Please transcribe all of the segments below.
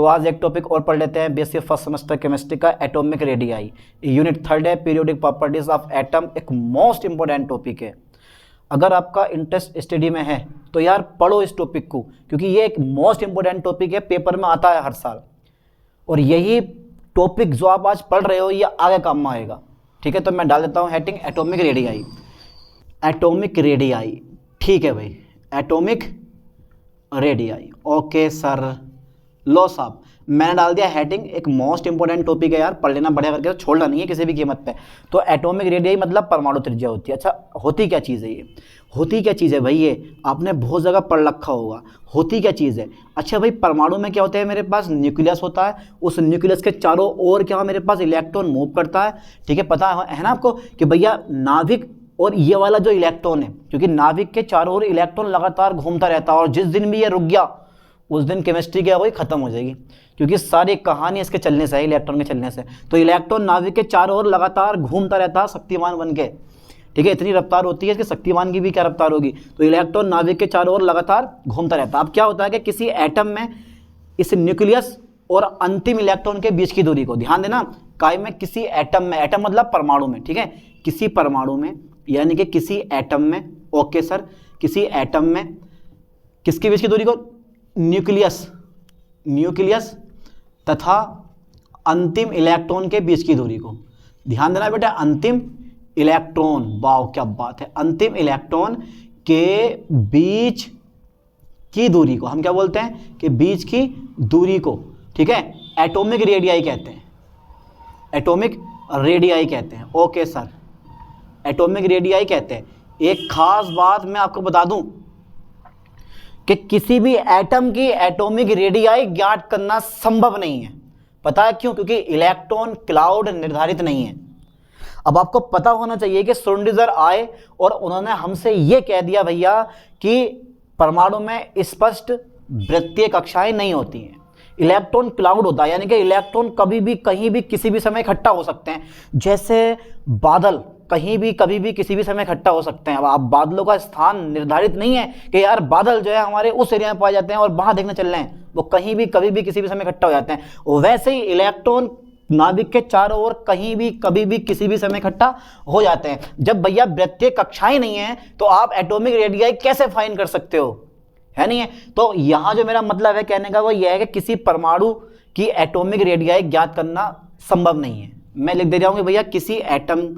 तो आज एक टॉपिक और पढ़ लेते हैं बेसिक फर्स्ट सेमेस्टर केमिस्ट्री का, एटॉमिक रेडियाई। यूनिट 3 है, पीरियोडिक प्रॉपर्टीज ऑफ एटम। एक मोस्ट इंपॉर्टेंट टॉपिक है। अगर आपका इंटरेस्ट स्टडी में है तो यार पढ़ो इस टॉपिक को, क्योंकि ये एक मोस्ट इंपॉर्टेंट टॉपिक है, पेपर में आता है हर साल। और यही टॉपिक जो आप आज पढ़ रहे हो ये आगे काम में आएगा। ठीक है, तो मैं डाल देता हूँ heading atomic radii. Atomic radii, ठीक है भाई, एटॉमिक रेडियाई। ओके सर, लो साहब मैंने डाल दिया हेडिंग। एक मोस्ट इंपॉर्टेंट टॉपिक है यार, पढ़ लेना बढ़िया करके, छोड़ना नहीं है किसी भी कीमत पे। तो एटॉमिक रेडियाई मतलब परमाणु त्रिज्या होती है। अच्छा, होती क्या चीज़ है ये? होती क्या चीज़ है भाई? ये आपने बहुत जगह पढ़ रखा होगा। होती क्या चीज़ है? अच्छा भाई, परमाणु में क्या होता है? मेरे पास न्यूक्लियस होता है, उस न्यूक्लियस के चारों ओर क्या मेरे पास इलेक्ट्रॉन मूव करता है। ठीक है, पता है ना आपको कि भैया नाभिक और ये वाला जो इलेक्ट्रॉन है, क्योंकि नाभिक के चारों ओर इलेक्ट्रॉन लगातार घूमता रहता है, और जिस दिन भी ये रुक गया उस दिन केमिस्ट्री क्या वही खत्म हो जाएगी, क्योंकि सारी कहानी इसके चलने से है, इलेक्ट्रॉन के चलने से। तो इलेक्ट्रॉन नाभिक के चारों ओर लगातार घूमता रहता है शक्तिमान बन के। ठीक है, इतनी रफ्तार होती है कि शक्तिमान की भी क्या रफ्तार होगी। तो इलेक्ट्रॉन नाभिक के चारों ओर लगातार घूमता रहता है। अब क्या होता है कि किसी एटम में इस न्यूक्लियस और अंतिम इलेक्ट्रॉन के बीच की दूरी को, ध्यान देना, काय में किसी एटम में, एटम मतलब परमाणु में, ठीक है, किसी परमाणु में यानी कि किसी एटम में, ओके सर, किसी एटम में किसके बीच की दूरी को? न्यूक्लियस तथा अंतिम इलेक्ट्रॉन के बीच की दूरी को। ध्यान देना बेटा, अंतिम इलेक्ट्रॉन, वाह क्या बात है, अंतिम इलेक्ट्रॉन के बीच की दूरी को हम क्या बोलते हैं? कि बीच की दूरी को, ठीक है, एटॉमिक रेडियाई कहते हैं। एटॉमिक रेडियाई कहते हैं। ओके सर, एटॉमिक रेडियाई कहते हैं। एक खास बात मैं आपको बता दूं कि किसी भी एटम की एटॉमिक रेडियाई ज्ञात करना संभव नहीं है। पता है क्यों? क्योंकि इलेक्ट्रॉन क्लाउड निर्धारित नहीं है। अब आपको पता होना चाहिए कि श्रोडिंगर आए और उन्होंने हमसे यह कह दिया भैया कि परमाणु में स्पष्ट वृत्तीय कक्षाएं नहीं होती हैं, इलेक्ट्रॉन क्लाउड होता है, यानी कि इलेक्ट्रॉन कभी भी कहीं भी किसी भी समय इकट्ठा हो सकते हैं। जैसे बादल कहीं भी कभी भी किसी भी समय इकट्ठा हो सकते हैं। अब आप बादलों का स्थान निर्धारित नहीं है कि यार बादल जो है हमारे उस एरिया में पाए जाते हैं और वहां देखने चल रहे हैं, वो कहीं भी कभी भी किसी भी समय इकट्ठा हो जाते हैं। वैसे ही इलेक्ट्रॉन नाभिक के चारों ओर कहीं भी कभी भी किसी भी समय इकट्ठा हो जाते हैं। जब भैया वृत्तीय कक्षाएं नहीं है तो आप एटॉमिक रेडियाई कैसे फाइंड कर सकते हो? है नहीं है? तो यहां जो मेरा मतलब है कहने का वो यह है कि किसी परमाणु की एटॉमिक रेडियाई ज्ञात करना संभव नहीं है। मैं लिख दे रहा हूं कि भैया किसी एटम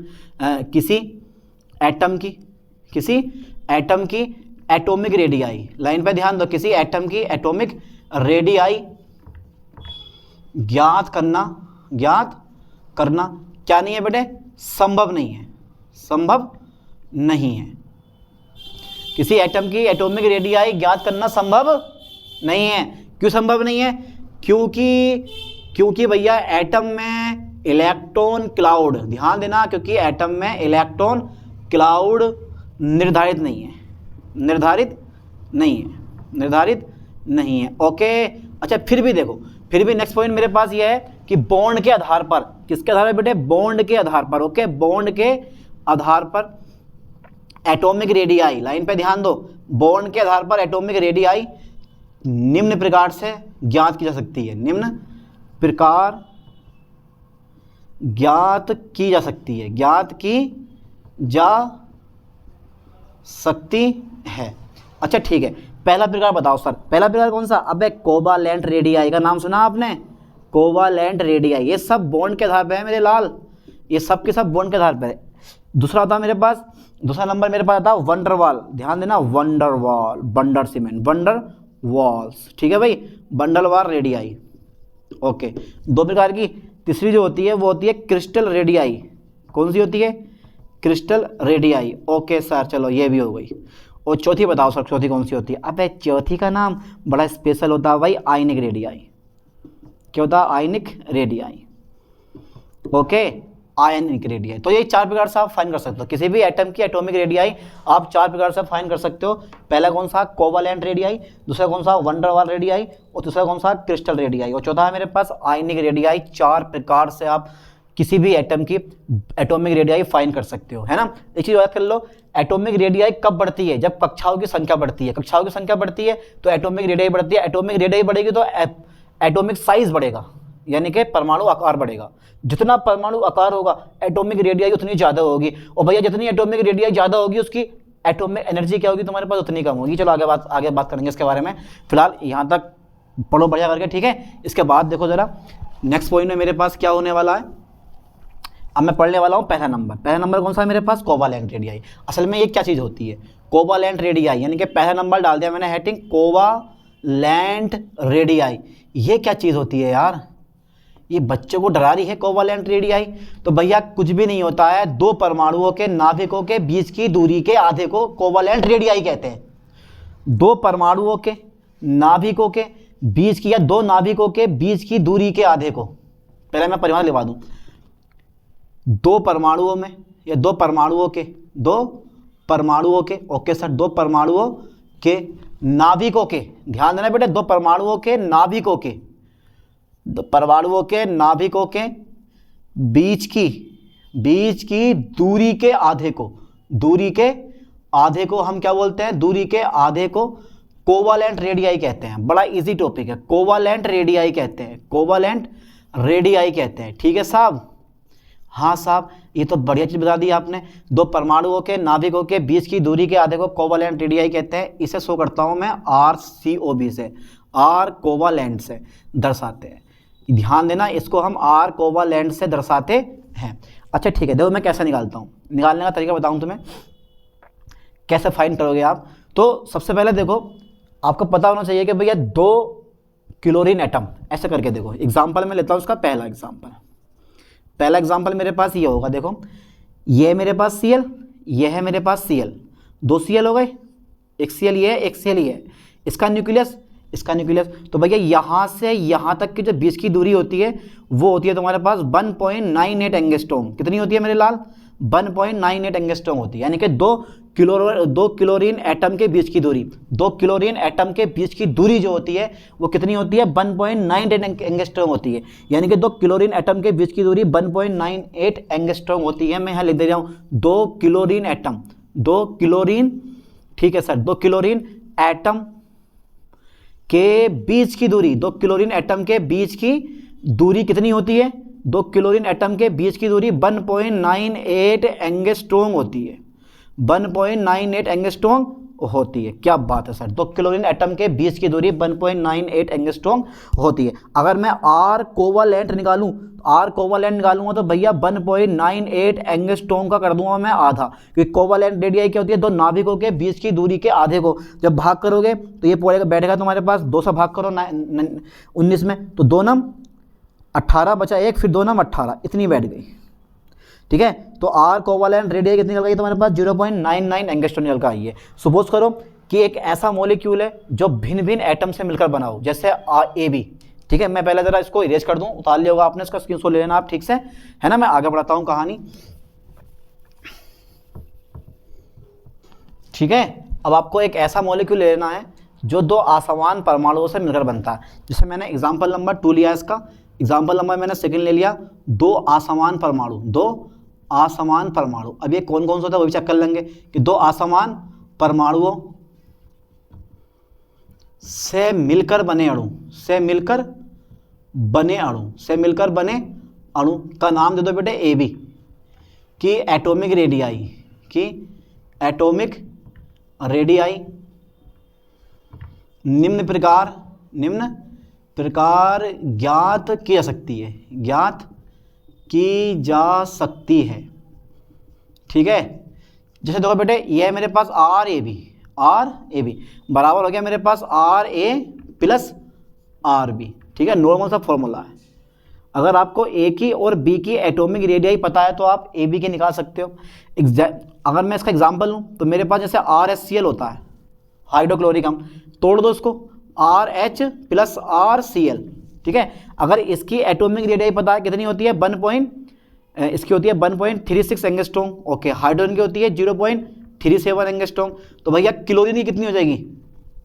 की एटॉमिक रेडियाई, लाइन पे ध्यान दो, किसी एटम की एटॉमिक रेडियाई ज्ञात करना क्या नहीं है बेटे? संभव नहीं है, संभव नहीं है। किसी एटम की एटॉमिक रेडियाई ज्ञात करना संभव नहीं है। क्यों संभव नहीं है? क्योंकि भैया एटम में इलेक्ट्रॉन क्लाउड, ध्यान देना, क्योंकि एटम में इलेक्ट्रॉन क्लाउड निर्धारित नहीं है। ओके, अच्छा फिर भी देखो, फिर भी नेक्स्ट पॉइंट मेरे पास ये है कि बॉन्ड के आधार पर, किसके आधार पर बेटे? बॉन्ड के आधार पर। ओके, बॉन्ड के आधार पर एटॉमिक रेडियाई, लाइन पे ध्यान दो, बॉन्ड के आधार पर एटॉमिक रेडियाई निम्न प्रकार से ज्ञात की जा सकती है। निम्न प्रकार ज्ञात की जा सकती है। अच्छा ठीक है, पहला प्रकार बताओ सर, पहला प्रकार कौन सा? अबे कोवालेंट रेडियाई का नाम सुना आपने? कोवालेंट रेडियाई, ये सब बॉन्ड के आधार पर है मेरे लाल, ये सब के सब बॉन्ड के आधार पर है। दूसरा था मेरे पास, दूसरा नंबर मेरे पास था वंडरवाल, ध्यान देना, वंडरवाल, बंडर सीमेंट, वंडर वॉल्स, ठीक है भाई, बंडलवाल रेडियाई। ओके, दो प्रकार की। तीसरी जो होती है वो होती है क्रिस्टल रेडियाई। कौन सी होती है? Crystal radii. ओके सर, चलो ये भी हो गई। और चौथी बताओ सर, चौथी कौन सी होती है? अबे चौथी का नाम बड़ा स्पेशल होता है भाई, आयनिक रेडियाई। क्या होता है? Ionic radii. Okay, ionic radii. तो ये चार प्रकार से आप फाइंड कर सकते हो, किसी भी एटम की एटॉमिक रेडियाई आप चार प्रकार से फाइंड कर सकते हो। पहला कौन सा? कोवालेंट रेडियाई, दूसरा कौन सा? वंडरवाल रेडियाई, और तीसरा कौन सा? क्रिस्टल रेडियाई, और चौथा है मेरे पास आयनिक रेडियाई। चार प्रकार से आप किसी भी एटम की एटॉमिक रेडियाई फाइंड कर सकते हो, है ना। एक चीज याद कर लो, एटॉमिक रेडियाई कब बढ़ती है? जब कक्षाओं की संख्या बढ़ती है। कक्षाओं की संख्या बढ़ती है तो एटॉमिक रेडियाई बढ़ती है। एटॉमिक रेडियाई बढ़ेगी तो एटॉमिक साइज बढ़ेगा, यानी कि परमाणु आकार बढ़ेगा। जितना परमाणु आकार होगा एटॉमिक रेडियाई उतनी ज़्यादा होगी, और भैया जितनी एटॉमिक रेडियाई ज़्यादा होगी उसकी एटॉमिक एनर्जी क्या होगी तुम्हारे पास, उतनी कम होगी। चलो आगे बात करेंगे इसके बारे में, फिलहाल यहाँ तक पढ़ो बढ़िया करके, ठीक है। इसके बाद देखो ज़रा नेक्स्ट पॉइंट में मेरे पास क्या होने वाला है। अब मैं पढ़ने वाला हूँ पहला नंबर कौन सा है मेरे पास, कोवालेंट रेडियाई। असल में ये क्या चीज़ होती है, कोवालेंट रेडियाई, यानी कि पहला नंबर डाल दिया मैंने हेडिंग कोवालेंट रेडियाई। ये क्या चीज़ होती है यार, ये बच्चों को डरा रही है कोवालेंट रेडियाई। तो भैया कुछ भी नहीं होता है, दो परमाणुओं के नाभिकों के बीच की दूरी के आधे को कोवालेंट रेडियाई कहते हैं। दो परमाणुओं के नाभिकों के बीच की या दो नाभिकों के बीच की दूरी के आधे को, पहले मैं परिमाण लिखवा दूं, दो परमाणुओं में या दो परमाणुओं के ओके सर, दो परमाणुओं के नाभिकों के, ध्यान देना बेटा, दो परमाणुओं के नाभिकों के, दो परमाणुओं के नाभिकों के बीच की दूरी के आधे को हम क्या बोलते हैं, दूरी के आधे को कोवालेंट रेडियाई कहते हैं। बड़ा इजी टॉपिक है, कोवालेंट रेडियाई कहते हैं, ठीक है साहब। हाँ साहब, ये तो बढ़िया चीज़ बता दी आपने। दो परमाणुओं के नाभिकों के बीच की दूरी के आधे को कोवालेंट रेडियाई कहते हैं। इसे शो करता हूँ मैं RCOB से, R कोवालेंट से दर्शाते हैं। ध्यान देना, इसको हम R कोवालेंट से दर्शाते हैं। अच्छा ठीक है, देखो मैं कैसे निकालता हूँ, निकालने का तरीका बताऊँ तुम्हें, कैसे फाइंड करोगे आप। तो सबसे पहले देखो, आपको पता होना चाहिए कि भैया दो क्लोरीन एटम, ऐसे करके देखो। एग्जाम्पल में लेता हूँ उसका पहला एग्जाम्पल मेरे पास ये होगा। देखो ये है मेरे पास Cl, ये है मेरे पास Cl, दो Cl हो गए, एक Cl ये है, एक Cl ये है। इसका न्यूक्लियस, तो भैया यहाँ से यहाँ तक की जो बीच की दूरी होती है वो होती है तुम्हारे पास 1.98 एंगस्ट्रॉम। कितनी होती है मेरे लाल, 1.98 एंगस्ट्रॉम होती है। यानी कि दो क्लोरीन एटम के बीच की दूरी, जो होती है वो कितनी होती है, 1.98 एंगस्ट्रॉम होती है। यानी कि दो क्लोरीन एटम के बीच की दूरी 1.98 एंगस्ट्रॉम होती है। मैं यहाँ लिख दे रहा हूँ, दो क्लोरीन एटम के बीच की दूरी, दो क्लोरीन एटम के बीच की दूरी कितनी होती है, दो क्लोरीन एटम के बीच की दूरी 1.98 एंगस्ट्रॉम होती है, 1.98 एंगस्ट्रॉम होती है। क्या बात है सर, दो क्लोरीन एटम के बीच की दूरी 1.98 एंगस्ट्रॉम होती है। अगर मैं R कोवालेंट निकालूंगा तो भैया 1.98 एंगस्ट्रॉम का कर दूंगा मैं आधा, क्योंकि कोवालेंट रेडियाई क्या होती है, दो नाभिकों के बीच की दूरी के आधे को जब भाग करोगे तो ये पड़ेगा, बैठेगा तुम्हारे पास 2 से भाग करो 19 में, तो 2 नम 18 बचा 1, फिर 2 नम 18, इतनी बैठ गई। ठीक है, तो R कोवालेंट रेडियाई कितनी निकल गई तुम्हारे पास, 0.99 एंगस्ट्रॉम निकल कर आई है। सपोज करो कि एक ऐसा मॉलिक्यूल है जो भिन्न भिन्न एटम से मिलकर बना हो, जैसे AB। ठीक है, मैं पहले जरा इसको इरेज कर दूं, उतार लिया होगा आपने, इसका स्क्रीनशॉट ले लेना आप, ठीक से है ना। मैं आगे बढ़ाता हूं कहानी, ठीक है। अब आपको एक ऐसा मॉलिक्यूल लेना है जो दो असमान परमाणुओं से मिलकर बनता है। जैसे मैंने एग्जाम्पल नंबर 2 लिया, इसका एग्जाम्पल नंबर मैंने सेकंड ले लिया, दो असमान परमाणु। अब ये कौन कौन सा होता है वो भी चेक कर लेंगे कि दो असमान परमाणुओं से मिलकर बने अणु का नाम दे दो बेटे AB की एटॉमिक रेडियाई निम्न प्रकार ज्ञात की जा सकती है। ठीक है, जैसे देखो बेटे ये है मेरे पास RAB बराबर हो गया मेरे पास RA प्लस RB। ठीक है, नॉर्मल सा फॉर्मूला है। अगर आपको A की और B की एटॉमिक रेडियाई पता है तो आप AB की निकाल सकते हो। अगर मैं इसका एग्जांपल लूँ तो मेरे पास जैसे RHCl होता है, हाइड्रोक्लोरिक अम्ल, तोड़ दो इसको, RH प्लस RCl। ठीक है, अगर इसकी एटॉमिक रेडियाई पता है कितनी होती है, 1.36 एंगस्ट्रॉम। ओके, हाइड्रोजन की होती है 0.37 एंगस्ट्रॉम। तो भैया क्लोरीन की कितनी हो जाएगी,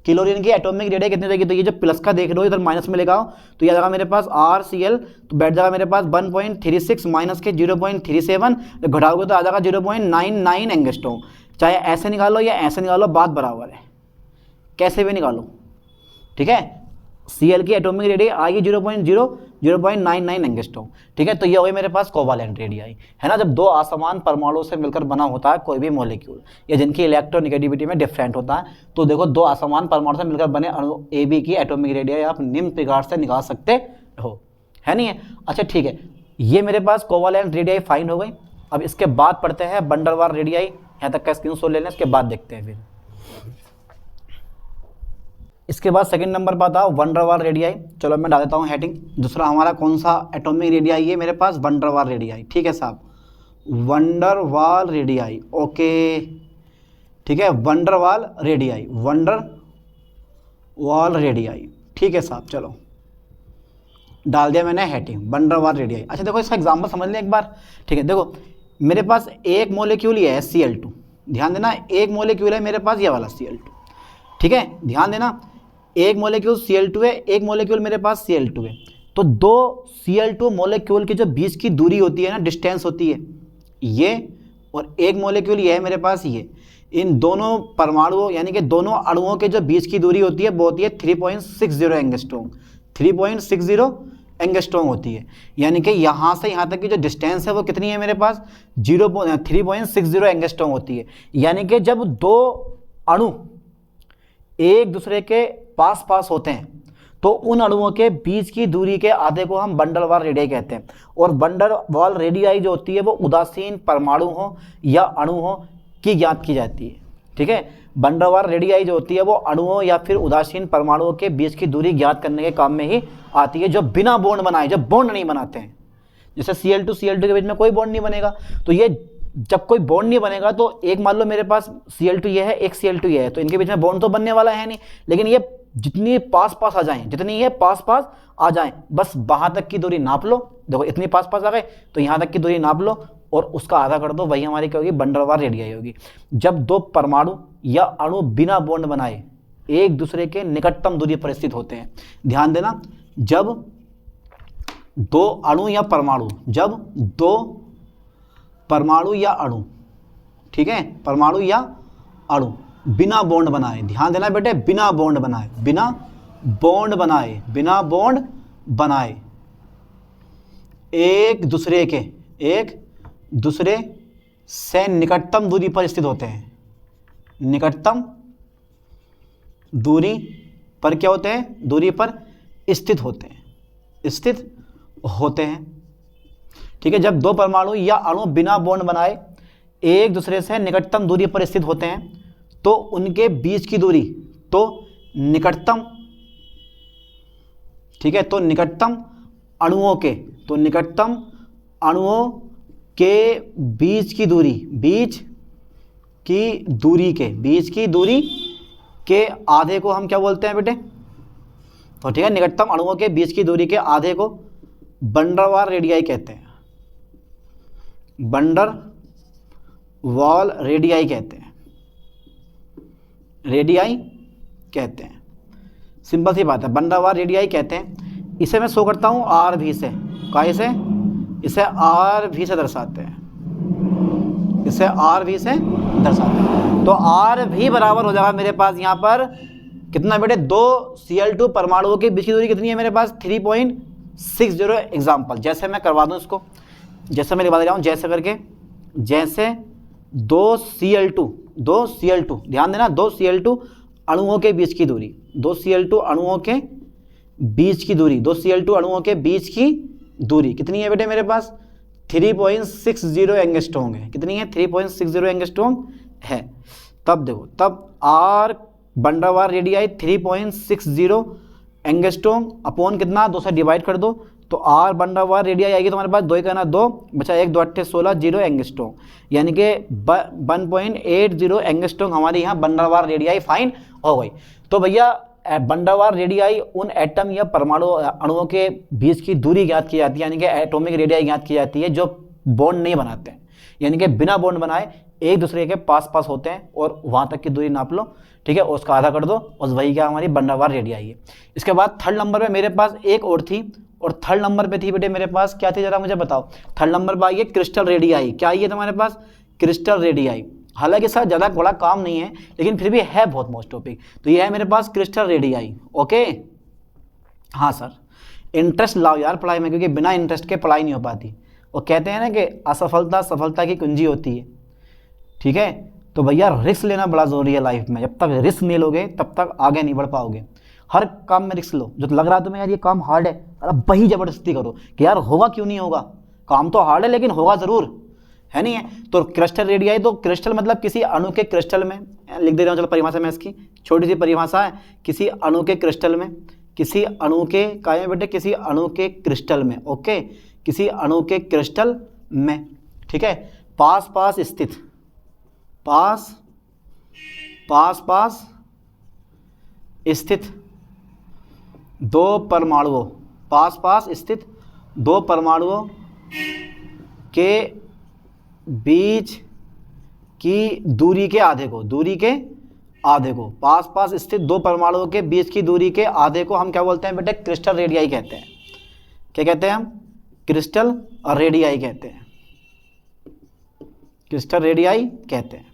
क्लोरीन की एटॉमिक रेडियाई कितनी हो जाएगी, तो ये जो प्लस का देख रहे हो इधर माइनस में लगाओ तो यह जाएगा मेरे पास RCl, तो बैठ जाएगा मेरे पास 1.36 माइनस के 0.37, घटाओगे तो आ जाएगा 0.99 एंगस्ट्रॉम। चाहे ऐसे निकालो या ऐसे निकालो, बात बराबर है, कैसे भी निकालो। ठीक है, Cl की एटॉमिक रेडियस आएगी 0.99 एंगस्ट्रॉम, ठीक है। तो ये हो गई मेरे पास कोवालेंट रेडियाई, है ना, जब दो असमान परमाणुओं से मिलकर बना होता है कोई भी मॉलिक्यूल या जिनकी इलेक्ट्रोनेगेटिविटी में डिफरेंट होता है। तो देखो दो असमान परमाणु से मिलकर बने अणु AB की एटॉमिक रेडियाई आप निम्न प्रकार से निकाल सकते हो, है नहीं है। अच्छा ठीक है, ये मेरे पास कोवालेंट रेडियाई फाइंड हो गई। अब इसके बाद पढ़ते हैं वैन डर वाल रेडियाई, यहाँ तक का स्क्रीनशॉट ले लें, इसके बाद देखते हैं फिर। इसके बाद सेकंड नंबर पर आता है वैन डर वाल रेडियाई। चलो मैं डाल देता हूँ हेडिंग। दूसरा हमारा कौन सा एटॉमिक रेडियाई है मेरे पास, वैन डर वाल रेडियाई, ठीक है साहब, वैन डर वाल रेडियाई, ओके ठीक है, वैन डर वाल रेडियाई, वैन डर वाल रेडियाई, ठीक है साहब। चलो डाल दिया मैंने हेडिंग वैन डर वाल रेडियाई। अच्छा देखो इसका एग्जाम्पल समझ लें एक बार, ठीक है। देखो मेरे पास एक मोलिक्यूल ये है Cl2, ध्यान देना एक मोलिक्यूल है मेरे पास ये वाला Cl2, ठीक है, ध्यान देना एक मोलिक्यूल Cl2 है, एक मोलिक्यूल मेरे पास Cl2 है। तो दो Cl2 मोलिक्यूल की जो बीच की दूरी होती है ना, डिस्टेंस होती है ये, और एक मोलिक्यूल ये है मेरे पास ये, इन दोनों परमाणुओं यानी कि दोनों अणुओं के जो बीच की दूरी होती है वो होती है 3.60 एंगस्ट्रॉम, 3.60 एंगस्ट्रॉम होती है। यानी कि यहाँ से यहाँ तक की जो डिस्टेंस है वो कितनी है मेरे पास 3.60 एंगस्ट्रॉम होती है। यानी कि जब दो अणु एक दूसरे के पास पास होते हैं तो उन अणुओं के बीच की दूरी के आधे को हम वैन डर वाल रेडियाई कहते हैं। और वैन डर वाल रेडियाई जो होती है वो उदासीन परमाणु हो या अणु हो की ज्ञात की जाती है, ठीक है। वैन डर वाल रेडियाई जो होती है वो अणुओं या फिर उदासीन परमाणुओं के बीच की दूरी ज्ञात करने के काम में ही आती है, जो बिना बॉन्ड बनाए, जब बॉन्ड नहीं बनाते हैं। जैसे Cl2 के बीच में कोई बॉन्ड नहीं बनेगा, तो ये जब कोई बॉन्ड नहीं बनेगा तो एक मान लो मेरे पास Cl2 ये है, एक Cl2 ये है, तो इनके बीच में बॉन्ड तो बनने वाला है नहीं, लेकिन ये जितनी पास पास आ जाएं, जितनी ये पास पास आ जाएं, बस वहाँ तक की दूरी नाप लो। देखो इतनी पास पास आ गए तो यहाँ तक की दूरी नाप लो और उसका आधा कर दो, वही हमारी क्या होगी वैन डर वाल रेडियाई होगी। जब दो परमाणु या अणु बिना बॉन्ड बनाए एक दूसरे के निकटतम दूरी पर स्थित होते हैं, ध्यान देना, जब दो अणु या परमाणु, जब दो परमाणु या अणु, ठीक है, परमाणु या अणु बिना बॉन्ड बनाए, ध्यान देना बेटे, बिना बॉन्ड बनाए, बिना बॉन्ड बनाए, बिना बॉन्ड बनाए एक दूसरे से निकटतम दूरी पर स्थित होते हैं, निकटतम दूरी पर क्या होते हैं, दूरी पर स्थित होते हैं, स्थित होते हैं, ठीक है। जब दो परमाणु या अणु बिना बॉन्ड बनाए एक दूसरे से निकटतम दूरी पर स्थित होते हैं तो उनके बीच की दूरी, तो निकटतम, ठीक है, तो निकटतम अणुओं के, तो निकटतम अणुओं के बीच की दूरी, बीच की दूरी के, बीच की दूरी के आधे को हम क्या बोलते हैं बेटे, तो ठीक है, निकटतम अणुओं के बीच की दूरी के आधे को वैन डर वाल रेडियाई कहते हैं, वैन डर वाल रेडियाई कहते हैं, रेडियाई कहते हैं, सिंपल सी बात है, वैन डर वाल रेडियाई कहते हैं। इसे मैं शो करता हूँ RV से, काय से, इसे RV से दर्शाते हैं, इसे RV से दर्शाते हैं। तो RV बराबर हो जाएगा मेरे पास यहाँ पर कितना बेटे, दो Cl2 परमाणुओं की बीच की दूरी कितनी है मेरे पास 3.60। एग्जाम्पल जैसे मैं करवा दूँ इसको, जैसे मैं लिखवा दे रहा हूँ जैसे करके, जैसे दो Cl2 ध्यान देना, दो Cl2 अणुओं के बीच की दूरी, दो Cl2 अणुओं के बीच की दूरी, दो Cl2 अणुओं के बीच की दूरी कितनी है बेटे मेरे पास 3.60 एंगस्ट्रॉम है, कितनी है 3.60 एंगस्ट्रॉम है। तब देखो, तब R वैन डर वाल रेडियाई 3.60 एंगस्ट्रॉम अपॉन कितना, 2 से डिवाइड कर दो, तो R वैन डर वाल रेडियाई आएगी तुम्हारे पास 2 का 2 बचा 1 2 8 16 0 एंगस्ट्रॉम, यानी कि 1.80 एंगस्ट्रॉम हमारी यहाँ वैन डर वाल रेडियाई फाइन हो गई। तो भैया वैन डर वाल रेडियाई उन एटम या परमाणु अणुओं के बीच की दूरी ज्ञात की जाती है, यानी कि एटॉमिक रेडियाई ज्ञात की जाती है जो बॉन्ड नहीं बनाते हैं, यानी कि बिना बॉन्ड बनाए एक दूसरे के पास पास होते हैं, और वहाँ तक की दूरी नाप लो, ठीक है, उसका आधा कर दो, और वही क्या हमारी वैन डर वाल रेडियाई है। इसके बाद थर्ड नंबर पे मेरे पास एक और थी, और थर्ड नंबर पे थी बेटे मेरे पास क्या थी, जरा मुझे बताओ। थर्ड नंबर पर आई है क्रिस्टल रेडियाई। क्या आई है तुम्हारे पास, क्रिस्टल रेडियाई। हालांकि इसका ज़्यादा बड़ा काम नहीं है, लेकिन फिर भी है बहुत मोस्ट टॉपिक। तो ये है मेरे पास क्रिस्टल रेडियाई, ओके। हाँ सर, इंटरेस्ट लाओ यार पढ़ाई में, क्योंकि बिना इंटरेस्ट के पढ़ाई नहीं हो पाती। और कहते हैं ना कि असफलता सफलता की कुंजी होती है, ठीक है। तो भैया रिस्क लेना बड़ा ज़रूरी है लाइफ में। जब तक रिस्क नहीं लोगे तब तक आगे नहीं बढ़ पाओगे। हर काम में रिस्क लो। जो लग रहा है तुम्हें यार ये काम हार्ड है, अरे वही ज़बरदस्ती करो कि यार होगा क्यों नहीं होगा, काम तो हार्ड है लेकिन होगा ज़रूर, है नहीं है। तो क्रिस्टल रेडियाई, तो क्रिस्टल मतलब किसी अणु के क्रिस्टल में, लिख दे रहा हूँ चलो परिभाषा में इसकी, छोटी सी परिभाषा है, किसी अणु के क्रिस्टल में, किसी अणु के काय में बेटे, किसी अणु के क्रिस्टल में, ओके, किसी अणु के क्रिस्टल में, ठीक है। पास पास स्थित, पास पास स्थित दो परमाणुओं, पास पास स्थित दो परमाणुओं के बीच की दूरी के आधे को, दूरी के आधे को, पास पास स्थित दो परमाणुओं के बीच की दूरी के आधे को हम क्या बोलते हैं बेटे? क्रिस्टल रेडियाई कहते हैं। क्या कहते हैं हम? क्रिस्टल और रेडियाई कहते हैं, क्रिस्टल रेडियाई कहते हैं।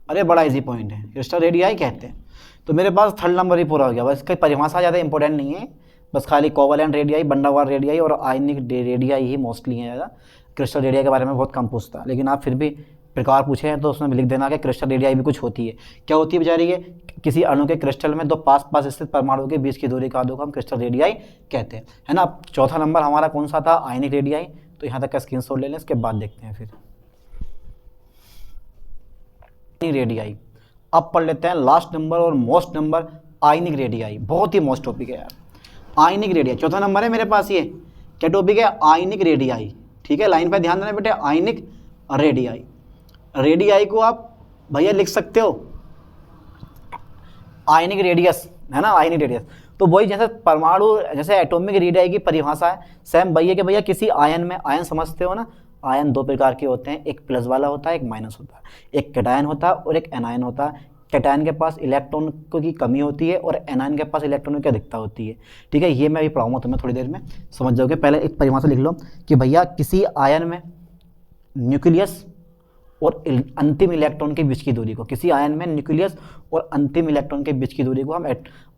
अरे बड़ा इजी पॉइंट है, क्रिस्टल रेडियाई कहते हैं। तो मेरे पास थर्ड नंबर ही पूरा हो गया। बस इसकी परिभाषा ज़्यादा इंपॉर्टेंट नहीं है, बस खाली कोवलेंट रेडियाई, वंडरवाल रेडियाई और आयनिक रेडियाई ही मोस्टली है ज़्यादा। क्रिस्टल रेडियाई के बारे में बहुत कम पूछता है, लेकिन आप फिर भी प्रकार पूछे हैं तो उसमें भी लिख देना कि क्रिस्टल रेडियाई भी कुछ होती है। क्या होती है बेचारी? ये किसी अणु के क्रिस्टल में दो पास पास स्थित परमाणुओं के बीच की दूरी का आधे को हम क्रिस्टल रेडियाई कहते हैं, है ना। चौथा नंबर हमारा कौन सा था? Ionic radii. तो यहाँ तक का स्क्रीनशॉट ले लें, इसके बाद देखते हैं फिर रेडियाई। अब पढ़ लेते हैं लास्ट नंबर और मोस्ट नंबर, आयनिक रेडियाई। बहुत ही मोस्ट टॉपिक है यार, आयनिक रेडियाई। चौथा नंबर है मेरे पास। ये क्या टॉपिक है? आयनिक रेडियाई, ठीक है। लाइन पे ध्यान देना बेटे, आयनिक रेडियाई। रेडियाई को आप भैया लिख सकते हो आयनिक रेडियस, है ना, आयनिक रेडियस। तो वही जैसे परमाणु, जैसे एटॉमिक रेडियाई की परिभाषा है सेम भैया कि भैया किसी आयन में, आयन समझते हो ना, आयन दो प्रकार के होते हैं, एक प्लस वाला होता है, एक माइनस होता है। एक कैटायन होता है और एक एनायन होता है। कैटायन के पास इलेक्ट्रॉन की कमी होती है और एनायन के पास इलेक्ट्रॉन की अधिकता होती है, ठीक है। ये मैं अभी पढ़ाऊंगा तुम्हें थोड़ी देर में, समझ जाओगे। पहले एक परिभाषा लिख लो कि भैया किसी आयन में न्यूक्लियस और अंतिम इलेक्ट्रॉन के बीच की दूरी को, किसी आयन में न्यूक्लियस और अंतिम इलेक्ट्रॉन के बीच की दूरी को हम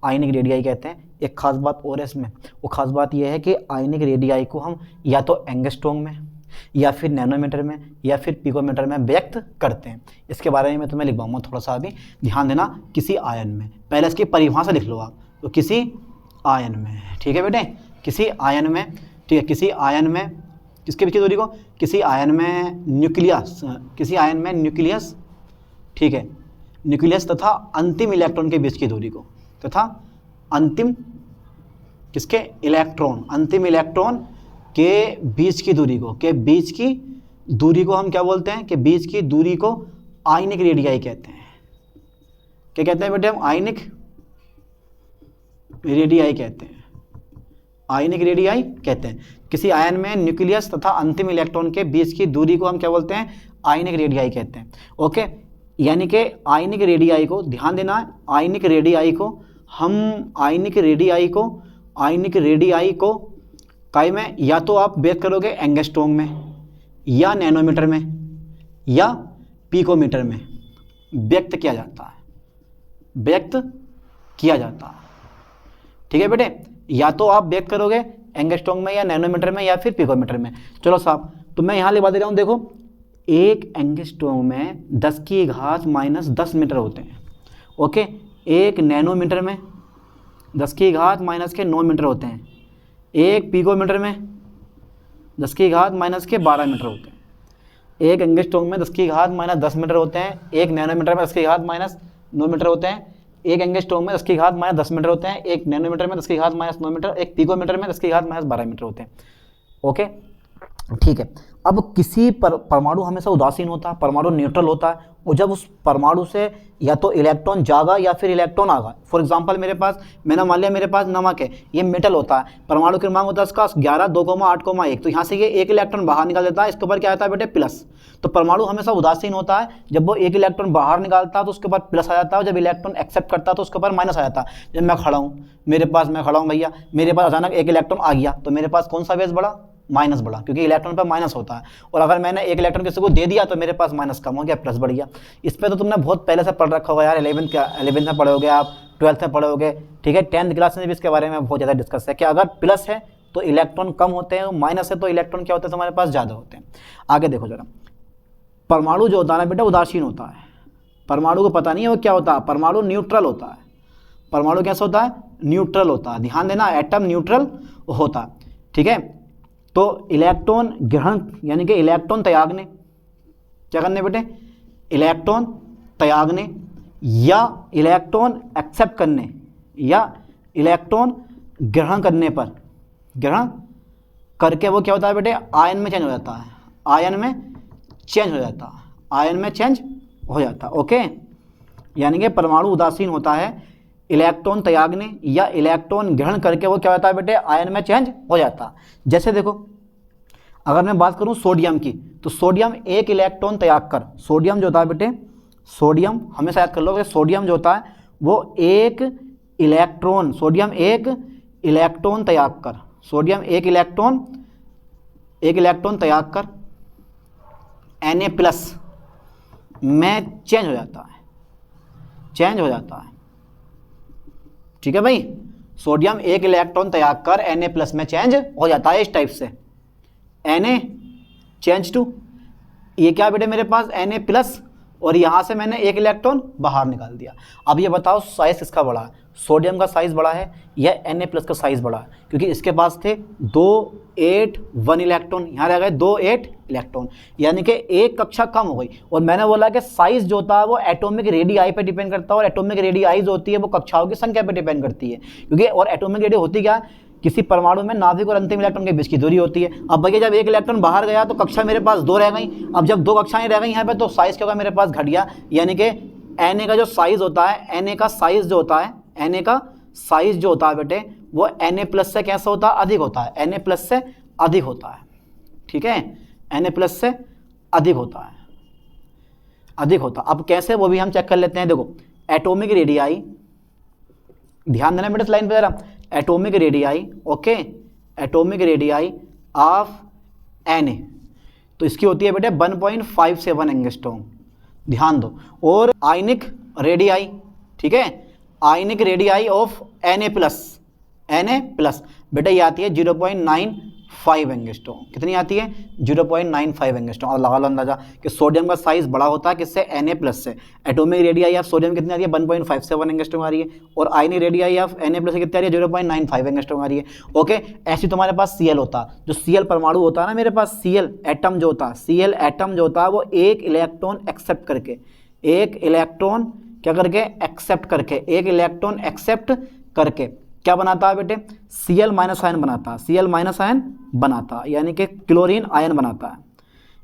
आयनिक रेडियाई कहते हैं। एक खास बात और है इसमें, वो खास बात यह है कि आयनिक रेडियाई को हम या तो एंगस्ट्रॉम में या फिर नैनोमीटर में या फिर पिकोमीटर में व्यक्त करते हैं। इसके बारे में मैं तुम्हें लिखवाऊंगा, थोड़ा सा अभी ध्यान देना। किसी आयन में, पहले इसकी परिभाषा लिख लो आप, तो किसी आयन में, ठीक है बेटे, किसी आयन में, ठीक है, किसी आयन में किसके बीच की दूरी को? किसी आयन में न्यूक्लियस, किसी आयन में न्यूक्लियस, ठीक है, न्यूक्लियस तथा अंतिम इलेक्ट्रॉन के बीच की दूरी को, तथा अंतिम किसके? इलेक्ट्रॉन, अंतिम इलेक्ट्रॉन के बीच की दूरी को, के बीच की दूरी को हम क्या बोलते हैं? कि बीच की दूरी को आयनिक रेडियाई कहते हैं। क्या कहते हैं बेटे हम? आयनिक रेडियाई कहते हैं, आयनिक रेडियाई कहते हैं। किसी आयन में न्यूक्लियस तथा अंतिम इलेक्ट्रॉन के बीच की दूरी को हम क्या बोलते हैं? आयनिक रेडियाई कहते हैं, ओके। यानी कि आयनिक रेडियाई को, ध्यान देना, आयनिक रेडियाई को हम, आयनिक रेडियाई को, आयनिक रेडियाई को काय में या तो आप व्यक्त करोगे एंगस्ट्रॉम में या नैनोमीटर में या पिकोमीटर में व्यक्त किया जाता है, व्यक्त किया जाता है, ठीक है बेटे। या तो आप व्यक्त करोगे एंगस्ट्रॉम में या नैनोमीटर में या फिर पिकोमीटर में। चलो साहब, तो मैं यहाँ लिखवा दे रहा हूँ, देखो, एक एंगस्ट्रॉम में 10 की घात माइनस 10 मीटर होते हैं, ओके। एक नैनोमीटर में 10 की घात माइनस के 9 मीटर होते हैं। एक पिकोमीटर में 10 की घात माइनस के 12 मीटर होते हैं। एक एंगस्ट्रॉम में 10 की घात माइनस 10 मीटर होते हैं। एक नैनोमीटर में 10 की घात माइनस 9 मीटर होते हैं। एक एंगस्ट्रॉम में 10 की घात माइनस 10 मीटर होते हैं। एक नैनोमीटर में 10 की घात माइनस 9 मीटर, एक पिकोमीटर में 10 की घात माइनस 12 मीटर होते हैं, ओके, ठीक है। अब किसी परमाणु हमेशा उदासीन होता है, परमाणु न्यूट्रल होता है, और जब उस परमाणु से या तो इलेक्ट्रॉन जागा या फिर इलेक्ट्रॉन आगा। फॉर एग्जांपल मेरे पास, मैंने मान लिया मेरे पास नमक है, ये मेटल होता है, परमाणु क्रमांक होता है इसका 11, 2,8,1। तो यहाँ से ये एक इलेक्ट्रॉन बाहर निकाल देता है, इसके ऊपर क्या आता है बेटे? प्लस। तो परमाणु हमेशा उदासीन होता है, जब वो एक इलेक्ट्रॉन बाहर निकालता है तो उसके ऊपर प्लस आ जाता है, और जब इलेक्ट्रॉन एक्सेप्ट करता है तो उसके ऊपर माइनस आ जाता है। जब मैं खड़ा हूँ, मेरे पास, मैं खड़ा हूँ भैया, मेरे पास अचानक एक इलेक्ट्रॉन आ गया, तो मेरे पास कौन सा बेस बढ़ा? माइनस बढ़ा, क्योंकि इलेक्ट्रॉन पर माइनस होता है। और अगर मैंने एक इलेक्ट्रॉन किसी को दे दिया तो मेरे पास माइनस कम हो गया, प्लस बढ़ गया। इस पर तो तुमने बहुत पहले से पढ़ रखा होगा यार, 11th में पढ़ोगे आप, ट्वेल्थ में पढ़े होगे, ठीक है, 10th क्लास में भी इसके बारे में बहुत ज़्यादा डिस्कस है कि अगर प्लस है तो इलेक्ट्रॉन कम होते हैं, माइनस है तो इलेक्ट्रॉन क्या होते हैं हमारे पास ज़्यादा होते हैं। आगे देखो जरा, परमाणु जो होता है ना बेटा उदासीन होता है। परमाणु को पता नहीं है वो क्या होता है, परमाणु न्यूट्रल होता है। परमाणु कैसा होता है, न्यूट्रल होता है, ध्यान देना, एटम न्यूट्रल होता है, ठीक है। तो इलेक्ट्रॉन ग्रहण यानी कि इलेक्ट्रॉन त्यागने, क्या करने बेटे, इलेक्ट्रॉन त्यागने या इलेक्ट्रॉन एक्सेप्ट करने या इलेक्ट्रॉन ग्रहण करने पर, ग्रहण करके वो क्या होता है बेटे, आयन में चेंज हो जाता है, आयन में चेंज हो जाता है, आयन में चेंज हो जाता है, ओके। यानी कि परमाणु उदासीन होता है, इलेक्ट्रॉन त्यागने या इलेक्ट्रॉन ग्रहण करके वो क्या होता है बेटे, आयन में चेंज हो जाता है। जैसे देखो, अगर मैं बात करूं सोडियम की, तो सोडियम एक इलेक्ट्रॉन त्याग कर, सोडियम जो होता है बेटे, सोडियम हमेशा याद कर लो, सोडियम जो होता है वो एक इलेक्ट्रॉन, सोडियम एक इलेक्ट्रॉन त्याग कर, सोडियम एक इलेक्ट्रॉन त्याग कर Na+ में चेंज हो जाता है, चेंज हो जाता है, ठीक है भाई। सोडियम एक इलेक्ट्रॉन त्याग कर Na+ में चेंज हो जाता है इस टाइप से, Na चेंज टू, ये क्या बेटे मेरे पास Na+, और यहाँ से मैंने एक इलेक्ट्रॉन बाहर निकाल दिया। अब ये बताओ साइज किसका बड़ा है, सोडियम का साइज बड़ा है या Na+ का साइज बड़ा है, क्योंकि इसके पास थे 2 8 1 इलेक्ट्रॉन, यहाँ रह गए 2 8 इलेक्ट्रॉन, यानी कि एक कक्षा कम हो गई। और मैंने बोला कि साइज जो होता है वो एटॉमिक रेडियाई पे डिपेंड करता है, और एटॉमिक रेडियाई जो होती है वो कक्षाओं की संख्या पे डिपेंड करती है, क्योंकि और एटॉमिक रेडियाई होती क्या है, किसी परमाणु में नाभिक और अंतिम इलेक्ट्रॉन के बीच की दूरी होती है। अब भैया जब एक इलेक्ट्रॉन बाहर गया तो कक्षा मेरे पास 2 रह गई, अब जब 2 कक्षाएं रह गई यहाँ पे तो साइज क्या होगा मेरे पास, घट गया। यानी कि Na का जो साइज होता है, Na का साइज जो होता है, Na का साइज जो होता है बेटे वो Na+ से कैसा होता है, अधिक होता है, Na+ से अधिक होता है, ठीक है, Na+ से अधिक होता है, अधिक होता। अब कैसे वो भी हम चेक कर लेते हैं। देखो एटॉमिक रेडियाई, ध्यान देना बेटे लाइन पे जरा, atomic radii, okay, atomic radii of Na, तो इसकी होती है बेटे 1.57 एंगस्ट्रॉम, ध्यान दो। और आयनिक रेडियाई, ठीक है, आयनिक रेडियाई ऑफ Na+ बेटा ये आती है 0.95 एंगस्ट्रॉम, कितनी आती है 0.95 एंगस्ट्रॉम। और लगा लो अंदाजा कि सोडियम का साइज बड़ा होता है किससे, Na+ से। एटॉमिक रेडियाई ऑफ सोडियम कितनी आ रही है, 1.57 एंगस्ट्रॉम आ रही है, और आयनिक रेडियाई ऑफ Na+ से कितनी आ रही है, 0.95 एंगस्ट्रॉम आ रही है, ओके। ऐसी तुम्हारे पास Cl होता है, जो Cl परमाणु होता है ना मेरे पास, Cl एटम जो होता है, Cl एटम जो होता है वो एक इलेक्ट्रॉन एक्सेप्ट करके, एक इलेक्ट्रॉन क्या करके, एक्सेप्ट करके, एक इलेक्ट्रॉन एक्सेप्ट करके क्या बनाता है बेटे, Cl- आयन बनाता है, Cl- आयन बनाता है, यानी कि क्लोरीन आयन बनाता है।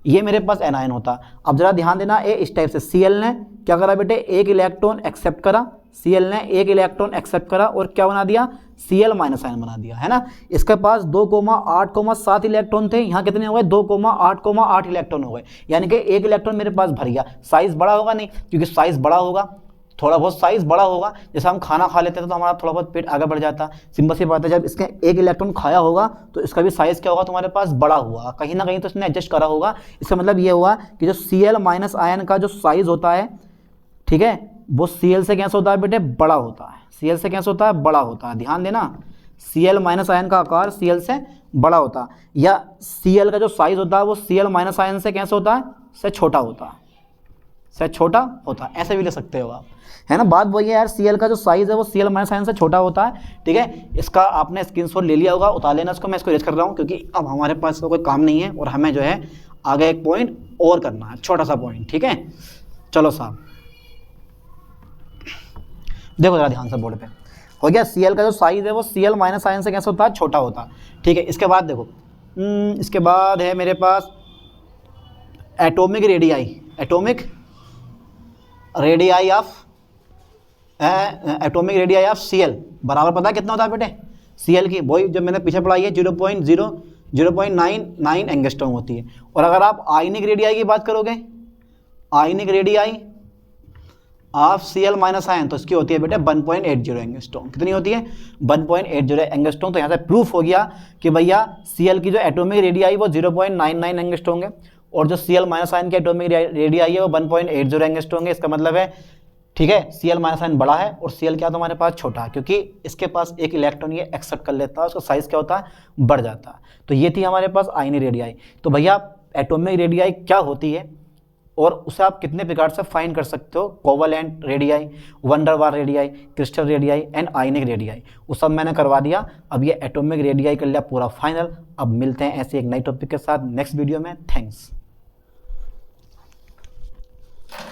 ये मेरे पास एनायन होता है। अब जरा ध्यान देना, ये इस टाइप से Cl ने क्या करा बेटे, एक इलेक्ट्रॉन एक्सेप्ट करा, Cl ने एक इलेक्ट्रॉन एक्सेप्ट करा और क्या बना दिया, Cl- आयन बना दिया, है ना। इसके पास 2,8,7 इलेक्ट्रॉन थे, यहाँ कितने हो गए, 2,8,8 इलेक्ट्रॉन हो गए, यानी कि एक इलेक्ट्रॉन मेरे पास भर गया। साइज बड़ा होगा नहीं, क्योंकि साइज बड़ा होगा, थोड़ा बहुत साइज बड़ा होगा, जैसे हम खाना खा लेते हैं तो हमारा थोड़ा बहुत पेट आगे बढ़ जाता है, सिंपल सी बात है। जब इसके एक इलेक्ट्रॉन खाया होगा तो इसका भी साइज क्या होगा तुम्हारे पास, बड़ा हुआ, कहीं ना कहीं तो इसने एडजस्ट करा होगा। इसका मतलब ये हुआ कि जो Cl- आयन का जो साइज होता है, ठीक है, वो Cl से कैसे होता है बेटे, बड़ा होता है, Cl से कैसे होता है, बड़ा होता है, ध्यान देना। Cl- आयन का आकार Cl से बड़ा होता है, या Cl का जो साइज होता है वो Cl- आयन से कैसे होता है, से छोटा होता है, से छोटा होता है, ऐसे भी ले सकते हो आप, है ना। बात वही है यार, Cl का जो साइज है वो Cl- आयन से छोटा होता है, ठीक है। इसका आपने स्क्रीनशॉट ले लिया होगा, उतार लेना इसको, मैं इसको इरेज कर रहा हूँ क्योंकि अब हमारे पास इसका कोई काम नहीं है और हमें जो है आगे एक पॉइंट और करना है, छोटा सा पॉइंट, ठीक है। चलो साहब देखो जरा ध्यान से बोर्ड पे, हो गया। Cl का जो साइज है वो Cl- आयन से कैसे होता है, छोटा होता है, ठीक है। इसके बाद देखो, इसके बाद है मेरे पास atomic radii, atomic radii of atomic radii of Cl बराबर पता है कितना होता है बेटे, Cl की वही जो मैंने पीछे पढ़ाई है 0.99 एंगस्ट्रॉम होती है। और अगर आप आयनिक रेडियाई की बात करोगे, ionic radii of Cl- ion, तो इसकी होती है बेटे 1.80 एंगस्ट्रॉम, कितनी होती है 1.80 एंगस्ट्रॉम। तो यहाँ से प्रूफ हो गया कि भैया Cl की जो एटॉमिक रेडियाई वो 0.99 एंगस्ट्रॉम है, और जो Cl- आयन की एटॉमिक रेडियाई है वो 1.80 एंगस्ट्रॉम है। इसका मतलब है ठीक है, Cl माइनस आयन बड़ा है और Cl क्या है तुम्हारे पास छोटा है, क्योंकि इसके पास एक इलेक्ट्रॉन ये एक्सेप्ट कर लेता है, उसका साइज क्या होता है, बढ़ जाता है। तो ये थी हमारे पास आयनी रेडियाई। तो भैया एटॉमिक रेडियाई क्या होती है और उसे आप कितने प्रकार से फाइंड कर सकते हो, कोवैलेंट रेडियाई, वन डर वाल radii, crystal radii and ionic radii, वो सब मैंने करवा दिया। अब ये एटॉमिक रेडियाई कर लिया पूरा फाइनल। अब मिलते हैं ऐसे एक नई टॉपिक के साथ नेक्स्ट वीडियो में। थैंक्स।